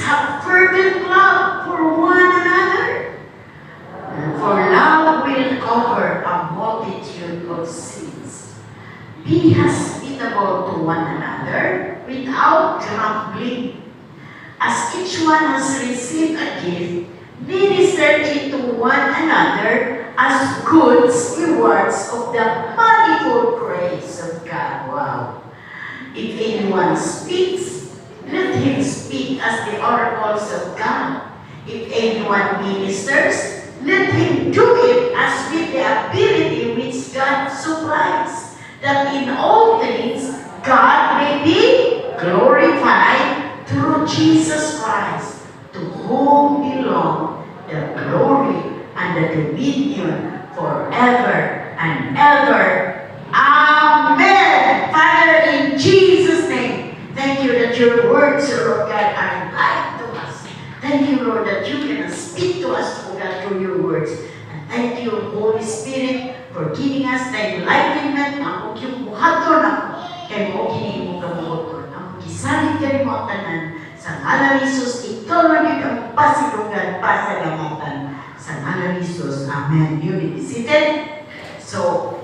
have fervent love for one another. For love will cover a multitude of sins. Be hospitable to one another without grumbling. As each one has received a gift, minister it to one another as good stewards of the manifold grace of God. Wow. If anyone speaks, let him speak as the oracles of God. If anyone ministers, let him do it as with the ability which God supplies, that in all things God may be glorified through Jesus Christ, to whom belong the glory and the dominion forever and ever. Amen. Father, in Jesus' name, thank you that your words, Lord God, are life to us. Thank you, Lord, that you can speak to us, Lord God, through your words. And thank you, Holy Spirit, for giving us the enlightenment na kung yung buhaton ako kay mo kini mo kabuhaton. Ang kisalit ka mo ang tanan sa ngalan ni Jesus, ikaw lang ang pasilungan, pasalamatan sa ngalan ni Jesus. Amen. You be seated. So,